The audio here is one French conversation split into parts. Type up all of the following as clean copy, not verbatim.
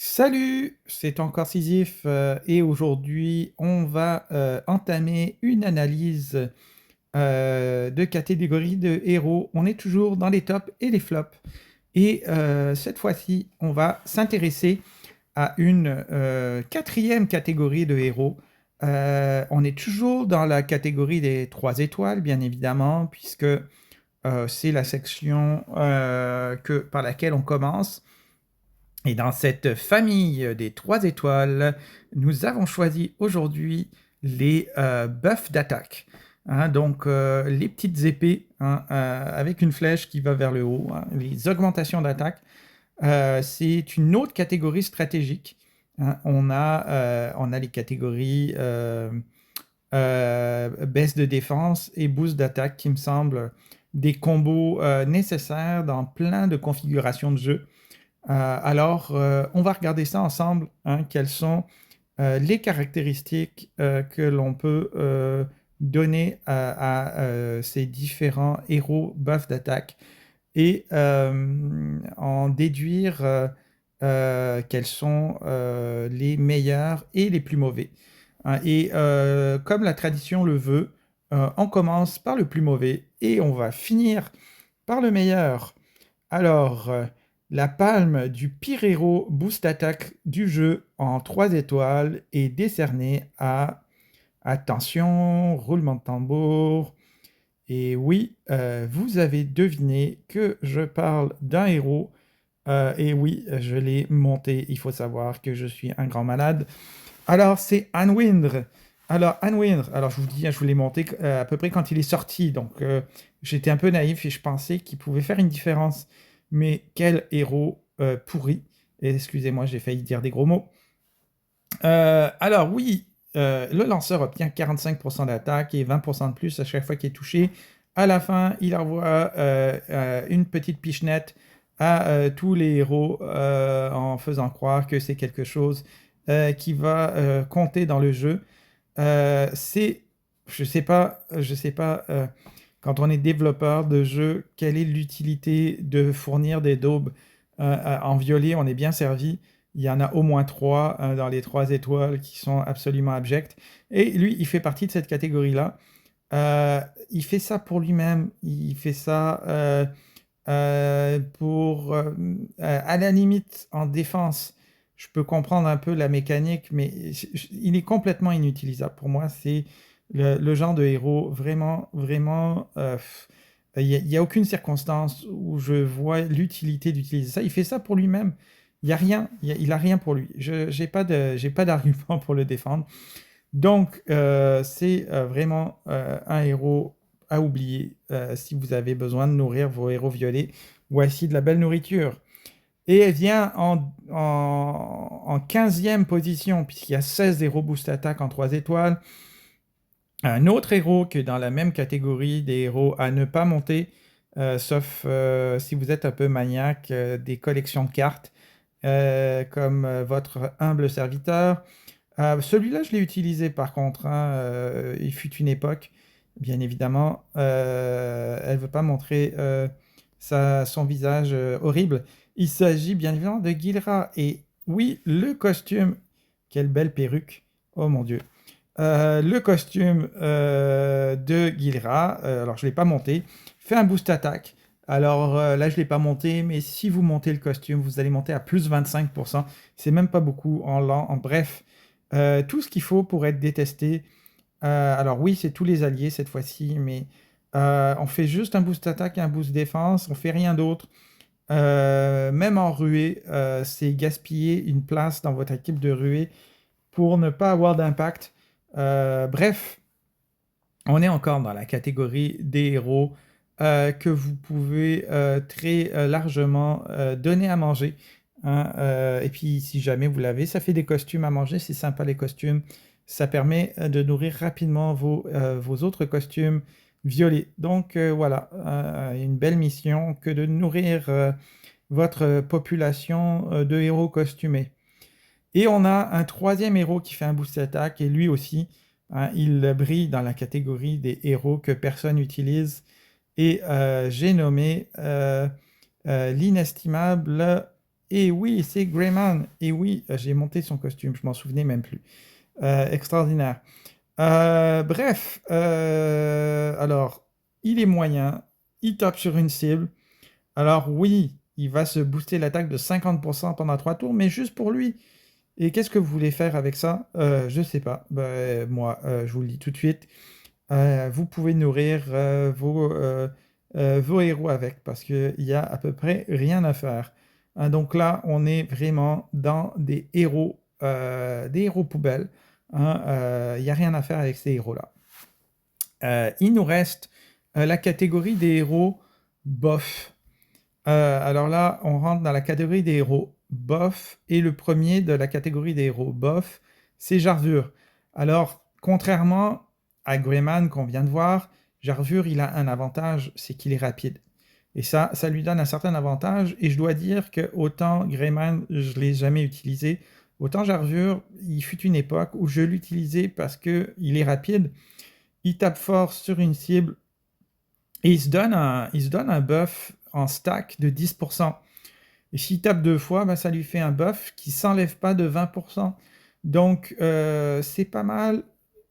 Salut, c'est encore Sisyphe et aujourd'hui on va entamer une analyse de catégories de héros. On est toujours dans les tops et les flops. Et cette fois-ci, on va s'intéresser à une quatrième catégorie de héros. On est toujours dans la catégorie des 3 étoiles, bien évidemment, puisque c'est la section par laquelle on commence. Et dans cette famille des 3 étoiles, nous avons choisi aujourd'hui les buffs d'attaque. Hein, donc les petites épées, hein, avec une flèche qui va vers le haut, hein, les augmentations d'attaque. C'est une autre catégorie stratégique. Hein. On a les catégories baisse de défense et boost d'attaque qui me semblent des combos nécessaires dans plein de configurations de jeu. Alors, on va regarder ça ensemble, hein, quelles sont les caractéristiques que l'on peut donner à ces différents héros buff d'attaque et en déduire quels sont les meilleurs et les plus mauvais. Hein. Et comme la tradition le veut, on commence par le plus mauvais et on va finir par le meilleur. Alors, la palme du pire héros boost attaque du jeu en 3 étoiles est décernée à... Attention, roulement de tambour. Et oui, vous avez deviné que je parle d'un héros. Et oui, je l'ai monté. Il faut savoir que je suis un grand malade. Alors, c'est Anwindr. Alors je vous dis, je vous l'ai monté à peu près quand il est sorti. Donc, j'étais un peu naïf et je pensais qu'il pouvait faire une différence. Mais quel héros pourri. Et excusez-moi, j'ai failli dire des gros mots. Alors oui, le lanceur obtient 45% d'attaque et 20% de plus à chaque fois qu'il est touché. À la fin, il envoie une petite pichenette à tous les héros en faisant croire que c'est quelque chose qui va compter dans le jeu. C'est, je sais pas, quand on est développeur de jeu, quelle est l'utilité de fournir des daubes en violet. On est bien servi. Il y en a au moins 3 dans les 3 étoiles qui sont absolument abjects. Et lui, il fait partie de cette catégorie-là. Il fait ça pour lui-même. Il fait ça pour, à la limite, en défense. Je peux comprendre un peu la mécanique, mais il est complètement inutilisable. Pour moi, c'est le genre de héros vraiment, vraiment... il n'y a aucune circonstance où je vois l'utilité d'utiliser ça. Il fait ça pour lui-même. Il y a rien, il a rien pour lui. Je j'ai pas d'argument pour le défendre. Donc, c'est vraiment un héros à oublier si vous avez besoin de nourrir vos héros violets. Voici de la belle nourriture. Et elle vient en 15e position, puisqu'il y a 16 héros boost attaque en 3 étoiles. Un autre héros qui est dans la même catégorie des héros à ne pas monter, sauf si vous êtes un peu maniaque des collections de cartes, comme votre humble serviteur. Celui-là, je l'ai utilisé par contre, hein, il fut une époque, bien évidemment. Elle ne veut pas montrer son visage horrible. Il s'agit bien évidemment de Gilra. Et oui, le costume, quelle belle perruque, oh mon Dieu. Le costume de Gilra, alors je ne l'ai pas monté, fait un boost attaque. Alors là, je ne l'ai pas monté, mais si vous montez le costume, vous allez monter à plus 25%. C'est même pas beaucoup en bref. Tout ce qu'il faut pour être détesté. Alors oui, c'est tous les alliés cette fois-ci, mais on fait juste un boost attaque et un boost défense, on fait rien d'autre. Même en ruée, c'est gaspiller une place dans votre équipe de ruée pour ne pas avoir d'impact. Bref, on est encore dans la catégorie des héros que vous pouvez très largement donner à manger. Hein, et puis, si jamais vous l'avez, ça fait des costumes à manger, c'est sympa les costumes. Ça permet de nourrir rapidement vos autres costumes violets. Donc voilà, une belle mission que de nourrir votre population de héros costumés. Et on a un troisième héros qui fait un boost attaque, et lui aussi, hein, il brille dans la catégorie des héros que personne n'utilise. Et j'ai nommé l'inestimable Et oui, c'est Greyman. Et oui, j'ai monté son costume, je m'en souvenais même plus. Extraordinaire. Bref, alors, il est moyen, il tape sur une cible. Alors oui, il va se booster l'attaque de 50% pendant 3 tours, mais juste pour lui. Et qu'est-ce que vous voulez faire avec ça? Je sais pas. Moi, je vous le dis tout de suite, vous pouvez nourrir vos héros avec, parce qu'il y a à peu près rien à faire. Hein, donc là, on est vraiment dans des héros poubelles. Hein, il n'y a rien à faire avec ces héros-là. Il nous reste la catégorie des héros bof. Alors là, on rentre dans la catégorie des héros bof, et le premier de la catégorie des héros bof, c'est Jarvur. Alors, contrairement à Greyman qu'on vient de voir, Jarvur, il a un avantage, c'est qu'il est rapide. Et ça lui donne un certain avantage, et je dois dire que autant Greyman, je ne l'ai jamais utilisé, autant Jarvur, il fut une époque où je l'utilisais parce qu'il est rapide, il tape fort sur une cible, et il se donne un buff en stack de 10%. Et s'il tape 2 fois, bah, ça lui fait un buff qui ne s'enlève pas de 20%. Donc c'est pas mal.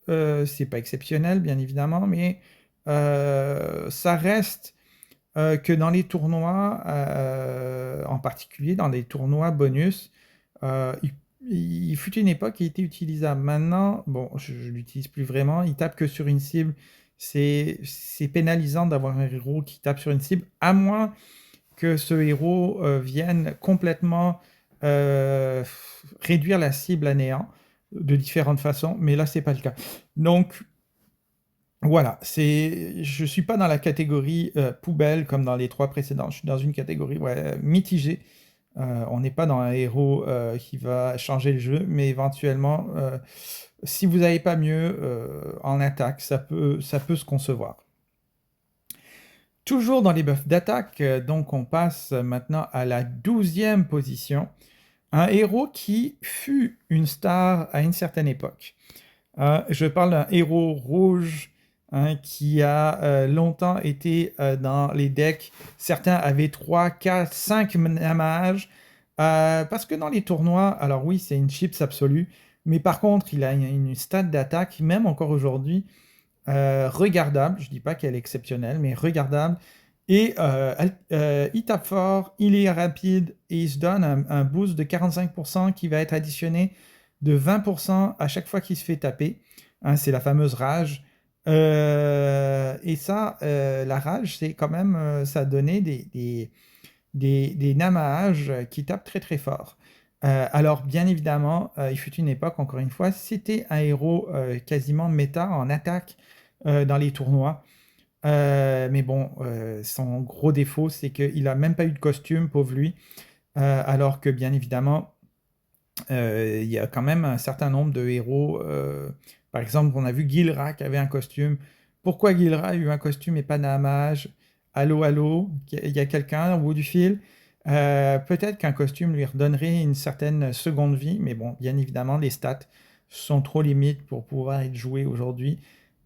C'est pas exceptionnel, bien évidemment, mais ça reste que dans les tournois, en particulier dans les tournois bonus, il fut une époque qui était utilisable. Maintenant, bon, je ne l'utilise plus vraiment, il tape que sur une cible. C'est pénalisant d'avoir un héros qui tape sur une cible, à moins que ce héros vienne complètement réduire la cible à néant de différentes façons, mais là, c'est pas le cas. Donc, voilà, je suis pas dans la catégorie poubelle comme dans les 3 précédents, je suis dans une catégorie mitigée. On n'est pas dans un héros qui va changer le jeu, mais éventuellement, si vous n'avez pas mieux en attaque, ça peut se concevoir. Toujours dans les buffs d'attaque, donc on passe maintenant à la 12e position. Un héros qui fut une star à une certaine époque. Je parle d'un héros rouge, hein, qui a longtemps été dans les decks. Certains avaient 3, 4, 5 mages. Parce que dans les tournois, alors oui, c'est une chips absolue, mais par contre, il a une stat d'attaque, même encore aujourd'hui, regardable. Je dis pas qu'elle est exceptionnelle, mais regardable. Et il tape fort, il est rapide, et il se donne un boost de 45% qui va être additionné de 20% à chaque fois qu'il se fait taper. Hein, c'est la fameuse rage. Et ça, la rage, c'est quand même, ça donnait des namages qui tapent très très fort. Alors, bien évidemment, il fut une époque, encore une fois, c'était un héros quasiment méta en attaque dans les tournois. Mais bon, son gros défaut, c'est qu'il n'a même pas eu de costume, pauvre lui. Alors que, bien évidemment, il y a quand même un certain nombre de héros. Par exemple, on a vu Gilra qui avait un costume. Pourquoi Gilra a eu un costume et pas Nahamage? Allô, allô, il y a quelqu'un au bout du fil? Peut-être qu'un costume lui redonnerait une certaine seconde vie, mais bon, bien évidemment, les stats sont trop limites pour pouvoir être jouées aujourd'hui.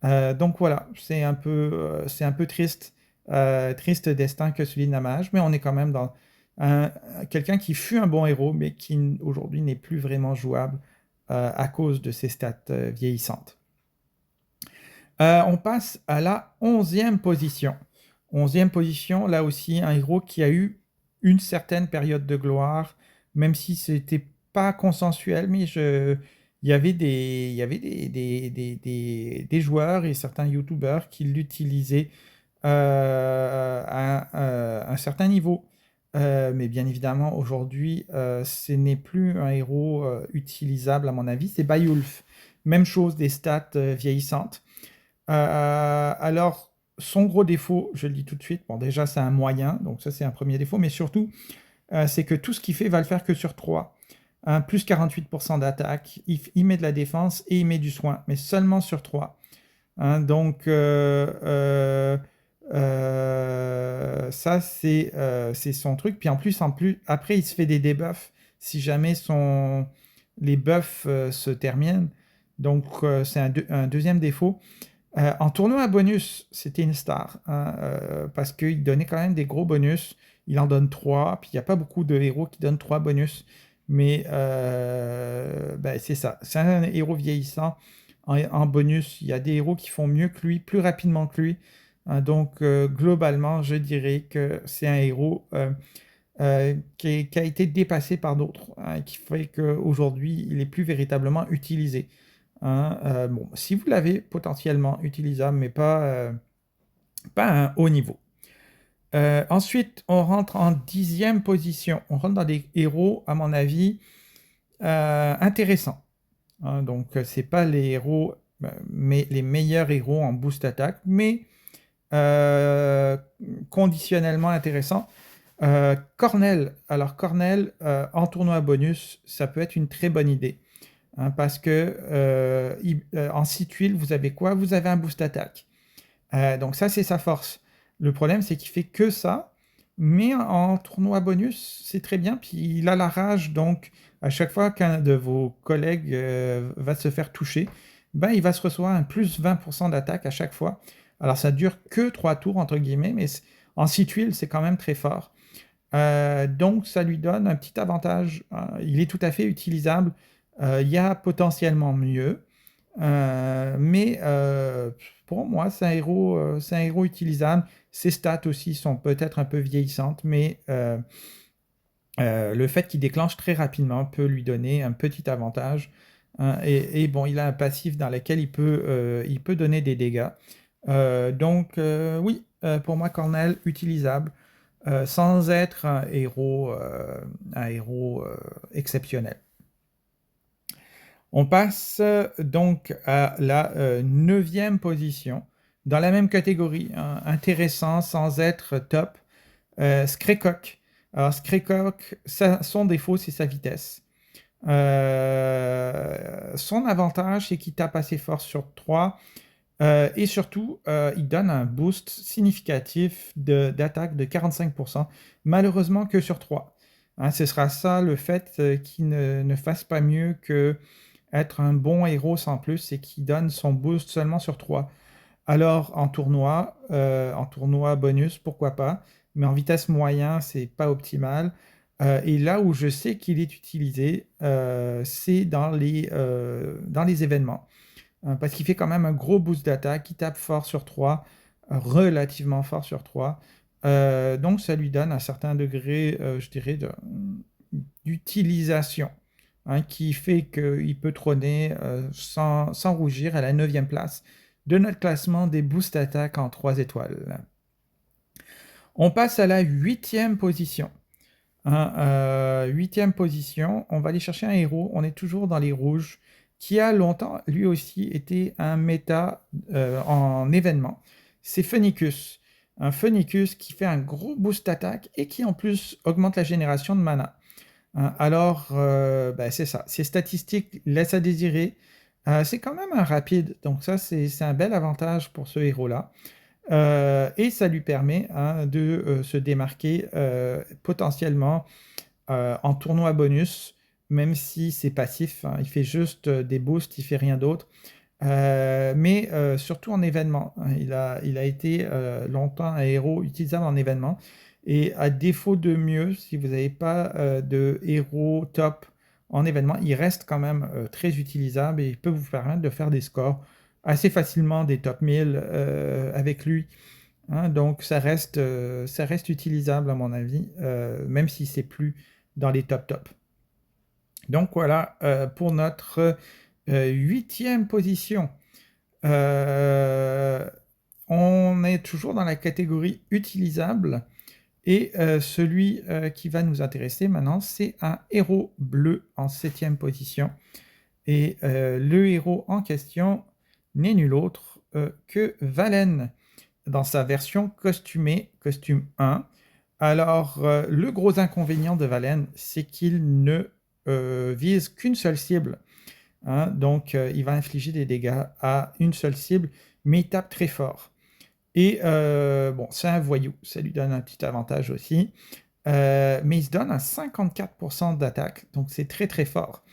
Donc voilà, c'est un peu triste, triste destin que celui de Nahamage, mais on est quand même dans quelqu'un qui fut un bon héros, mais qui aujourd'hui n'est plus vraiment jouable à cause de ses stats vieillissantes. On passe à la 11e position. 11e position, là aussi, un héros qui a eu une certaine période de gloire, même si c'était pas consensuel, mais il y avait des joueurs et certains youtubeurs qui l'utilisaient à un certain niveau. Mais bien évidemment, aujourd'hui, ce n'est plus un héros utilisable, à mon avis. C'est Beowulf. Même chose, des stats vieillissantes. Alors, son gros défaut, je le dis tout de suite, bon, déjà, c'est un moyen, donc ça, c'est un premier défaut, mais surtout, c'est que tout ce qu'il fait va le faire que sur 3. Plus 48% d'attaque, il met de la défense et il met du soin, mais seulement sur 3. Hein, donc, ça, c'est son truc. Puis en plus, après, il se fait des debuffs si jamais les buffs se terminent. Donc, c'est un deuxième défaut. En tournoi à bonus, c'était une star, hein, parce qu'il donnait quand même des gros bonus. il en donne 3, puis il n'y a pas beaucoup de héros qui donnent 3 bonus, mais ben, c'est ça, c'est un héros vieillissant. En bonus, il y a des héros qui font mieux que lui, plus rapidement que lui, hein, donc globalement, je dirais que c'est un héros qui a été dépassé par d'autres, hein, qui fait qu'aujourd'hui, il est plus véritablement utilisé, hein. Bon, si vous l'avez, potentiellement utilisable, mais pas à un haut niveau. Ensuite, on rentre en 10e position. On rentre dans des héros, à mon avis, intéressants, hein. Donc, c'est pas les héros, mais les meilleurs héros en boost attaque, mais conditionnellement intéressants. Cornell. Alors, Cornell, en tournoi bonus, ça peut être une très bonne idée, hein, parce que en 6 tuiles, vous avez quoi? Vous avez un boost attaque. Donc ça, c'est sa force. Le problème, c'est qu'il fait que ça, mais en tournoi bonus, c'est très bien. Puis il a la rage, donc à chaque fois qu'un de vos collègues va se faire toucher, ben, il va se recevoir un plus 20% d'attaque à chaque fois. Alors ça dure que 3 tours, entre guillemets, mais en 6 tuiles, c'est quand même très fort. Donc ça lui donne un petit avantage. Il est tout à fait utilisable. Il y a potentiellement mieux. Mais pour moi, c'est un héros utilisable. Ses stats aussi sont peut-être un peu vieillissantes, mais le fait qu'il déclenche très rapidement peut lui donner un petit avantage, hein. Et bon, il a un passif dans lequel il peut donner des dégâts. Donc oui, pour moi, Cornell, utilisable, sans être un héros exceptionnel. On passe donc à la 9e position, dans la même catégorie, hein, intéressant sans être top, Skrekok. Alors Skrekok, son défaut, c'est sa vitesse. Son avantage, c'est qu'il tape assez fort sur 3, et surtout, il donne un boost significatif d'attaque de 45%, malheureusement que sur 3. Hein, ce sera ça le fait qu'il ne fasse pas mieux que être un bon héros sans plus, c'est qu'il donne son boost seulement sur 3. Alors en tournoi bonus, pourquoi pas, mais en vitesse moyen, c'est pas optimal. Et là où je sais qu'il est utilisé, c'est dans les événements. Parce qu'il fait quand même un gros boost d'attaque, il tape fort sur 3, relativement fort sur 3. Donc ça lui donne un certain degré, je dirais, d'utilisation, hein, qui fait qu'il peut trôner sans rougir à la 9e place de notre classement des boost attaques en 3 étoiles. On passe à la 8e position. Hein, 8e position, on va aller chercher un héros, on est toujours dans les rouges, qui a longtemps, lui aussi, été un méta en événement. C'est Phoenicus. Un Phoenicus qui fait un gros boost attaque et qui en plus augmente la génération de mana. Alors, c'est ça. Ces statistiques laissent à désirer. C'est quand même un rapide, donc ça, c'est un bel avantage pour ce héros-là. Et ça lui permet, hein, de se démarquer potentiellement en tournoi bonus, même si c'est passif, hein, il fait juste des boosts, il fait rien d'autre. Mais surtout en événement, hein, il a été longtemps un héros utilisable en événement. Et à défaut de mieux, si vous n'avez pas de héros top en événement, il reste quand même très utilisable et il peut vous permettre de faire des scores assez facilement, des top 1000 avec lui, hein. Donc ça reste utilisable à mon avis, même si c'est plus dans les top. Donc voilà pour notre 8e position. On est toujours dans la catégorie utilisable. Et celui qui va nous intéresser maintenant, c'est un héros bleu en 7e position. Et le héros en question n'est nul autre que Valen, dans sa version costumée, costume 1. Alors, le gros inconvénient de Valen, c'est qu'il ne vise qu'une seule cible, hein. Donc, il va infliger des dégâts à une seule cible, mais il tape très fort. Et bon, c'est un voyou, ça lui donne un petit avantage aussi. Mais il se donne un 54% d'attaque, donc c'est très très fort.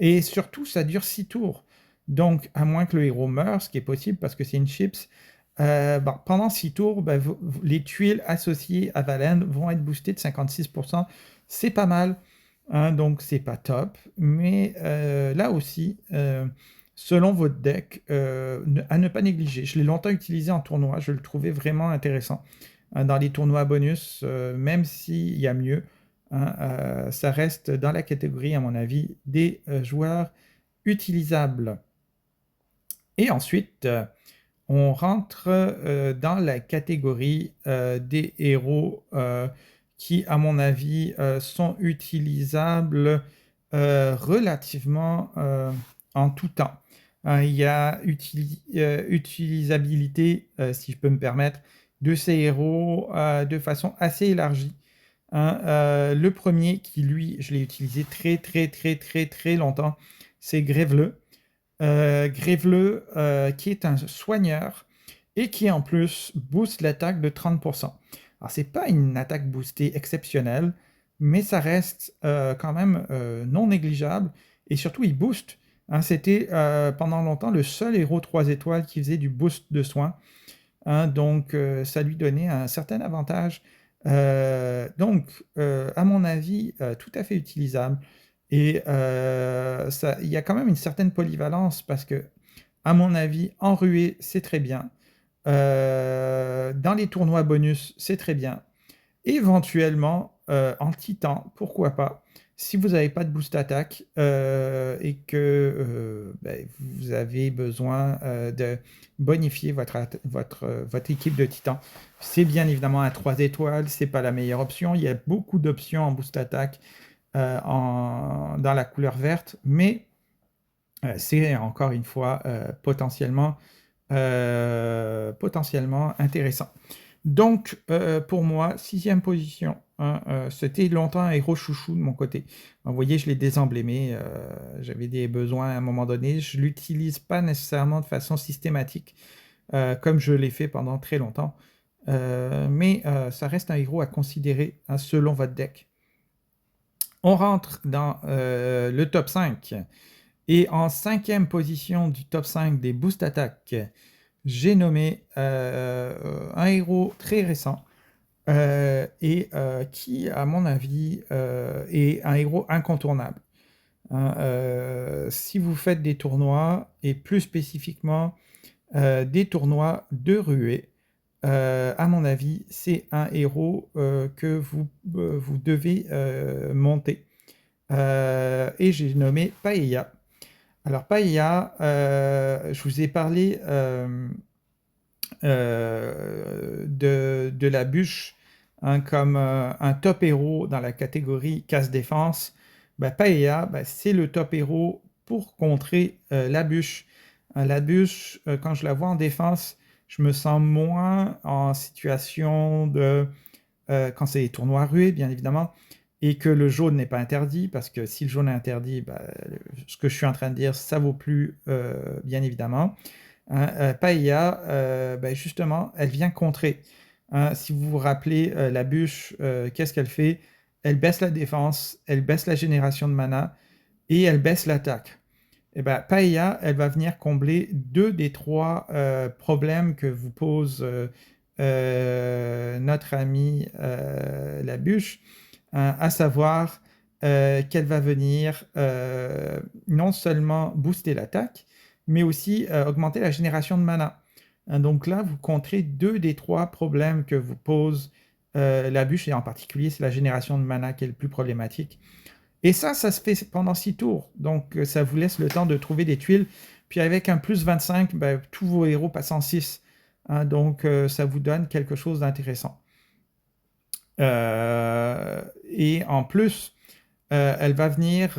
Et surtout, ça dure 6 tours. Donc, à moins que le héros meure, ce qui est possible parce que c'est une chips, Bon, pendant 6 tours, ben, les tuiles associées à Valen vont être boostées de 56%. C'est pas mal, hein, donc c'est pas top. Mais là aussi, selon votre deck, à ne pas négliger. Je l'ai longtemps utilisé en tournoi, je le trouvais vraiment intéressant. Hein, dans les tournois bonus, même s'il y a mieux, hein, ça reste dans la catégorie, à mon avis, des joueurs utilisables. Et ensuite, on rentre dans la catégorie des héros qui, à mon avis, sont utilisables relativement en tout temps. Hein, il y a utilisabilité, si je peux me permettre, de ces héros de façon assez élargie. Hein. Le premier qui, lui, je l'ai utilisé très longtemps, c'est Graveleux. Graveleux, qui est un soigneur et qui en plus booste l'attaque de 30%. Alors c'est pas une attaque boostée exceptionnelle, mais ça reste quand même non négligeable, et surtout il booste. Hein, c'était pendant longtemps le seul héros 3 étoiles qui faisait du boost de soins. Hein, donc ça lui donnait un certain avantage. Donc à mon avis, tout à fait utilisable. Et il y a quand même une certaine polyvalence parce que, à mon avis, en ruée, c'est très bien. Dans les tournois bonus, c'est très bien. Éventuellement, en titan, pourquoi pas. Si vous n'avez pas de boost attaque et que vous avez besoin de bonifier votre équipe de titan, c'est bien évidemment un 3 étoiles, c'est pas la meilleure option. Il y a beaucoup d'options en boost attaque dans la couleur verte, mais c'est encore une fois potentiellement intéressant. Donc, pour moi, 6e position, hein, c'était longtemps un héros chouchou de mon côté. Vous voyez, je l'ai désemblémé, j'avais des besoins à un moment donné, je ne l'utilise pas nécessairement de façon systématique, comme je l'ai fait pendant très longtemps, mais ça reste un héros à considérer, hein, selon votre deck. On rentre dans le top 5. Et en 5e position du top 5 des boost attaques, j'ai nommé un héros très récent et qui, à mon avis, est un héros incontournable. Hein. Si vous faites des tournois, et plus spécifiquement des tournois de ruée, à mon avis, c'est un héros que vous devez monter. Et j'ai nommé Paella. Alors Paella, je vous ai parlé de la bûche, hein, comme un top héros dans la catégorie casse-défense. Paella, c'est le top héros pour contrer la bûche. La bûche, quand je la vois en défense, je me sens moins en situation de... quand c'est les tournois rués, bien évidemment, et que le jaune n'est pas interdit, parce que si le jaune est interdit, ce que je suis en train de dire, ça vaut plus, bien évidemment. Hein, Paella, justement, elle vient contrer. Hein, si vous vous rappelez, la bûche, qu'est-ce qu'elle fait? Elle baisse la défense, elle baisse la génération de mana, et elle baisse l'attaque. Et Paella, elle va venir combler 2 des 3 problèmes que vous pose notre amie la bûche, hein, à savoir qu'elle va venir non seulement booster l'attaque, mais aussi augmenter la génération de mana. Hein, donc là, vous contrez 2 des 3 problèmes que vous pose la bûche, et en particulier, c'est la génération de mana qui est le plus problématique. Et ça se fait pendant 6 tours, donc ça vous laisse le temps de trouver des tuiles, puis avec un plus 25, tous vos héros passent en 6, hein, donc ça vous donne quelque chose d'intéressant. Et en plus, elle va venir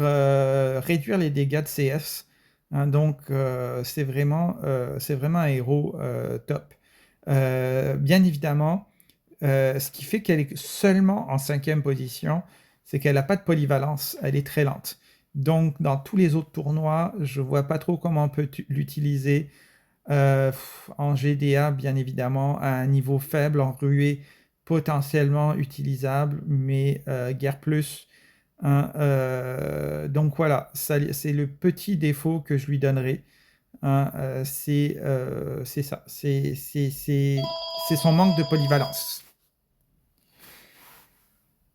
réduire les dégâts de CS, hein, donc c'est vraiment un héros top. Bien évidemment, ce qui fait qu'elle est seulement en 5e position, c'est qu'elle n'a pas de polyvalence, elle est très lente. Donc dans tous les autres tournois, je ne vois pas trop comment on peut l'utiliser. En GDA, bien évidemment, à un niveau faible, en ruée, potentiellement utilisable, mais guère plus. Hein. Donc voilà, c'est le petit défaut que je lui donnerai. hein, c'est ça, c'est son manque de polyvalence.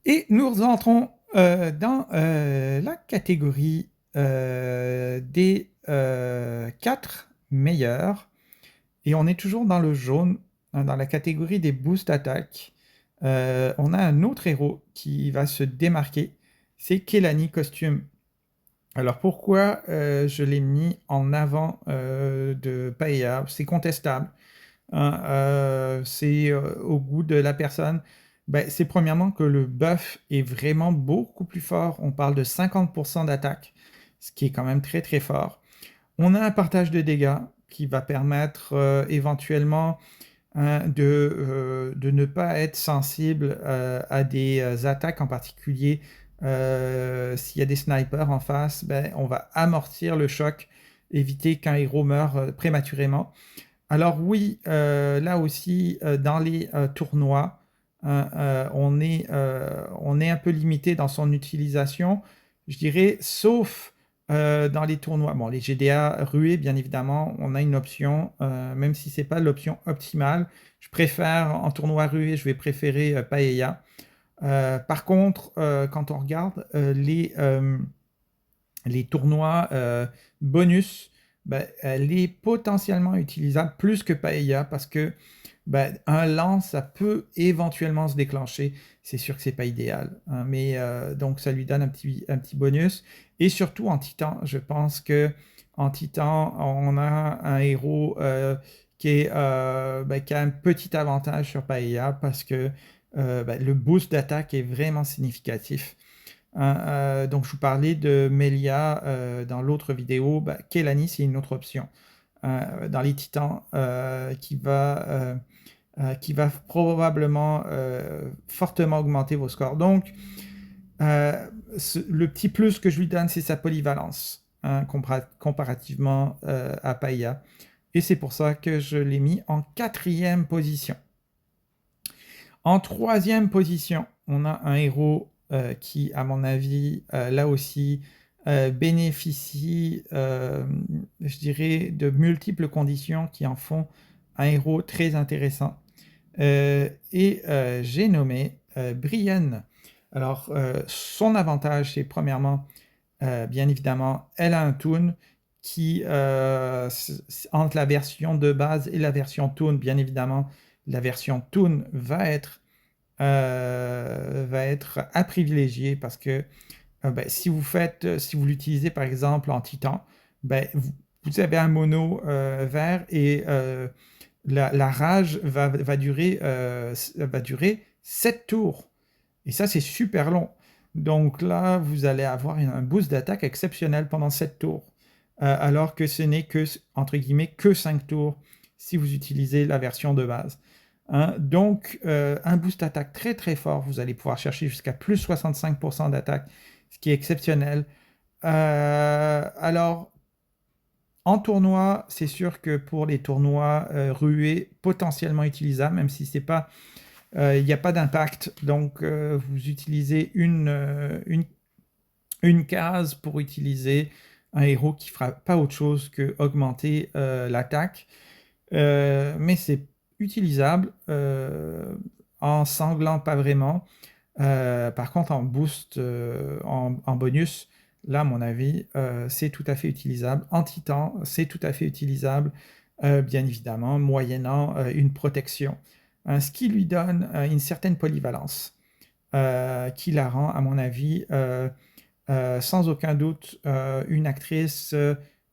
Et nous entrons dans la catégorie des 4 meilleurs. Et on est toujours dans le jaune, hein, dans la catégorie des boosts attaques. On a un autre héros qui va se démarquer, c'est Kelani Costume. Alors pourquoi je l'ai mis en avant de Paella? C'est contestable, hein, c'est au goût de la personne. Ben, c'est premièrement que le buff est vraiment beaucoup plus fort. On parle de 50% d'attaque, ce qui est quand même très très fort. On a un partage de dégâts qui va permettre éventuellement, hein, de ne pas être sensible à des attaques en particulier. S'il y a des snipers en face, ben, on va amortir le choc, éviter qu'un héros meure prématurément. Alors oui, là aussi, dans les tournois, hein, on est un peu limité dans son utilisation, je dirais, sauf dans les tournois. Bon, les GDA ruées, bien évidemment, on a une option, même si c'est pas l'option optimale. Je préfère, en tournoi rué, je vais préférer Paella. Par contre, quand on regarde les tournois bonus, ben, elle est potentiellement utilisable plus que Paella parce que ben, un lance, ça peut éventuellement se déclencher. C'est sûr que c'est pas idéal, hein, mais donc ça lui donne un petit bonus. Et surtout en Titan, je pense que en Titan, on a un héros ben, qui a un petit avantage sur Paella parce que ben, le boost d'attaque est vraiment significatif. Hein, donc je vous parlais de Melia dans l'autre vidéo. Bah, Kelani, c'est une autre option dans les Titans qui va probablement fortement augmenter vos scores. Donc le petit plus que je lui donne, c'est sa polyvalence, hein, comparativement à Paella. Et c'est pour ça que je l'ai mis en 4e position. En 3e position, on a un héros qui, à mon avis, là aussi, bénéficie, je dirais, de multiples conditions qui en font un héros très intéressant. Et j'ai nommé Brienne. Alors, son avantage, c'est premièrement, bien évidemment, elle a un toon qui, entre la version de base et la version toon, bien évidemment, la version toon va être à privilégier parce que ben, si vous l'utilisez par exemple en Titan, ben, vous avez un mono vert et la rage va durer 7 tours. Et ça, c'est super long. Donc là, vous allez avoir un boost d'attaque exceptionnel pendant 7 tours. Alors que ce n'est que, entre guillemets, que 5 tours si vous utilisez la version de base. Hein, donc, un boost attaque très très fort. Vous allez pouvoir chercher jusqu'à plus 65% d'attaque, ce qui est exceptionnel. Alors, en tournoi, c'est sûr que pour les tournois rués, potentiellement utilisables, même si c'est pas, il n'y a pas d'impact. Donc, vous utilisez une case pour utiliser un héros qui fera pas autre chose que augmenter l'attaque. Mais c'est utilisable, en sanglant pas vraiment. Par contre en boost, en bonus, là à mon avis, c'est tout à fait utilisable. En titan, c'est tout à fait utilisable, bien évidemment, moyennant une protection. Ce qui lui donne une certaine polyvalence, qui la rend, à mon avis, sans aucun doute, une actrice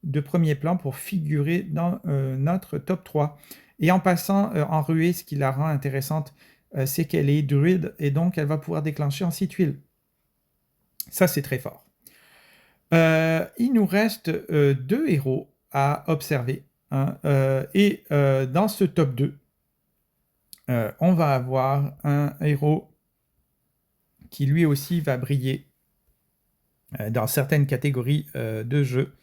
de premier plan pour figurer dans notre top 3. Et en passant en ruée, ce qui la rend intéressante, c'est qu'elle est druide et donc elle va pouvoir déclencher en 6 tuiles. Ça, c'est très fort. Il nous reste 2 héros à observer, hein, et dans ce top 2, on va avoir un héros qui lui aussi va briller dans certaines catégories de jeux.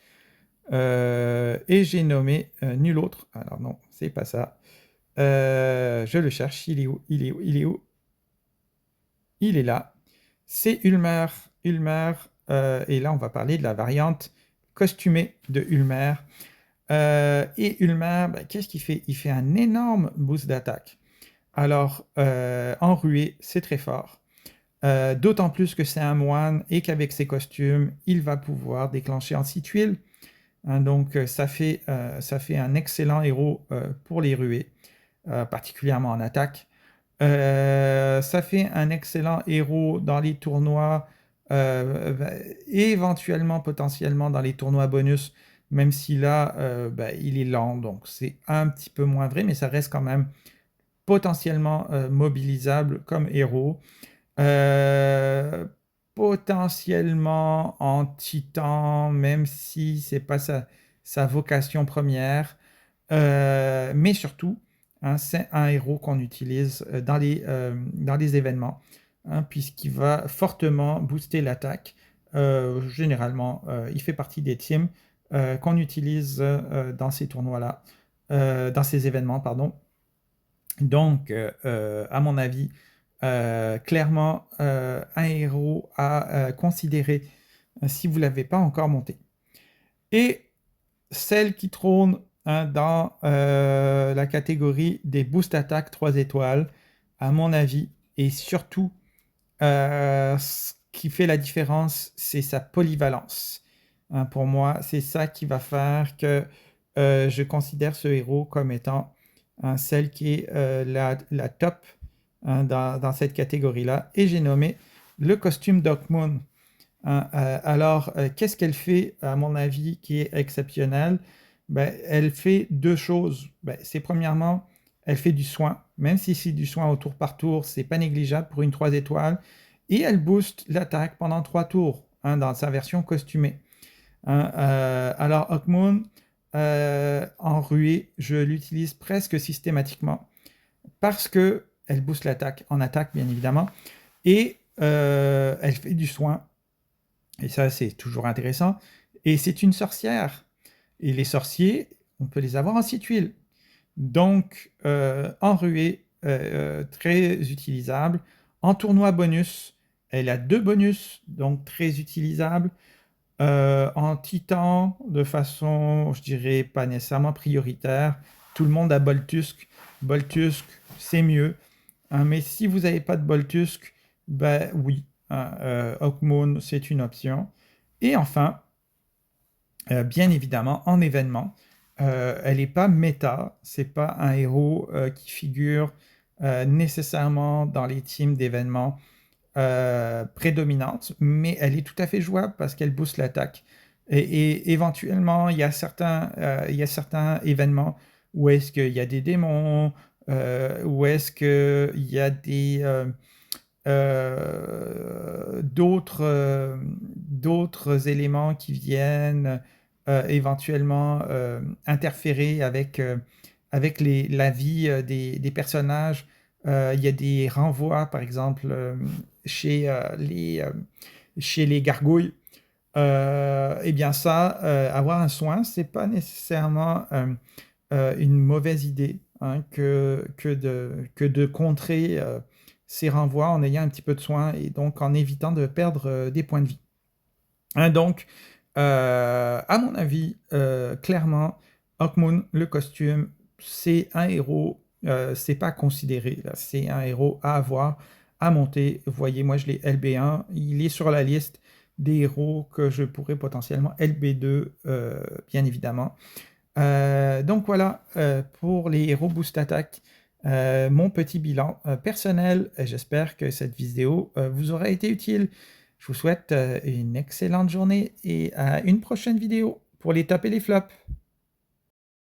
Et j'ai nommé nul autre. Alors non, c'est pas ça. Je le cherche. Il est où? Il est où? Il est où? Il est là. C'est Ulmer. Ulmer. Et là, on va parler de la variante costumée de Ulmer. Et Ulmer, ben, qu'est-ce qu'il fait? Il fait un énorme boost d'attaque. Alors, en ruée, c'est très fort. D'autant plus que c'est un moine et qu'avec ses costumes, il va pouvoir déclencher anti-tuile. Hein, donc, ça fait un excellent héros pour les ruées, particulièrement en attaque. Ça fait un excellent héros dans les tournois, éventuellement, potentiellement dans les tournois bonus, même si là, il est lent, donc c'est un petit peu moins vrai, mais ça reste quand même potentiellement mobilisable comme héros. Euh, Potentiellement en titan, même si c'est pas sa vocation première. Mais surtout, hein, c'est un héros qu'on utilise dans les événements, hein, puisqu'il va fortement booster l'attaque. Généralement, il fait partie des teams qu'on utilise dans ces tournois-là, dans ces événements, pardon. Donc, à mon avis, clairement, un héros à considérer si vous ne l'avez pas encore monté. Et celle qui trône, hein, dans la catégorie des boost attaques 3 étoiles, à mon avis, et surtout, ce qui fait la différence, c'est sa polyvalence. Hein, pour moi, c'est ça qui va faire que je considère ce héros comme étant, hein, celle qui est la top, hein, dans cette catégorie-là. Et j'ai nommé le costume d'Hawkmoon. Hein, alors, qu'est-ce qu'elle fait, à mon avis, qui est exceptionnel? Ben, elle fait deux choses. Ben, c'est premièrement, elle fait du soin. Même si c'est du soin au tour par tour, c'est pas négligeable pour une 3 étoiles. Et elle booste l'attaque pendant 3 tours, hein, dans sa version costumée. Hein, alors, Hawkmoon, en ruée, je l'utilise presque systématiquement parce que elle booste l'attaque, en attaque bien évidemment, et elle fait du soin. Et ça, c'est toujours intéressant. Et c'est une sorcière. Et les sorciers, on peut les avoir en six tuiles. Donc, en ruée, très utilisable. En tournoi bonus, elle a 2 bonus, donc très utilisable. En titan, de façon, je dirais, pas nécessairement prioritaire. Tout le monde a Boltusk. Boltusk, c'est mieux. Hein, mais si vous n'avez pas de Boltusk, ben oui, hein, Hawkmoon, c'est une option. Et enfin, bien évidemment, en événement, elle n'est pas méta, c'est pas un héros qui figure nécessairement dans les teams d'événements prédominantes, mais elle est tout à fait jouable parce qu'elle booste l'attaque. Et éventuellement, il y a certains événements où est-ce qu'il y a des démons, où est-ce qu'il y a d'autres éléments qui viennent éventuellement interférer avec la vie des personnages. Il y a des renvois, par exemple, chez, chez les gargouilles. Eh bien ça, avoir un soin, c'est pas nécessairement une mauvaise idée, hein, que de contrer ces renvois en ayant un petit peu de soin et donc en évitant de perdre des points de vie. Hein, donc, à mon avis, clairement, Hawkmoon, le costume, c'est un héros, c'est pas considéré, là, c'est un héros à avoir, à monter. Vous voyez, moi je l'ai LB1, il est sur la liste des héros que je pourrais potentiellement LB2, bien évidemment. Donc voilà, pour les héros Boost Attack, mon petit bilan personnel. J'espère que cette vidéo vous aura été utile. Je vous souhaite une excellente journée et à une prochaine vidéo pour les tops et les flops.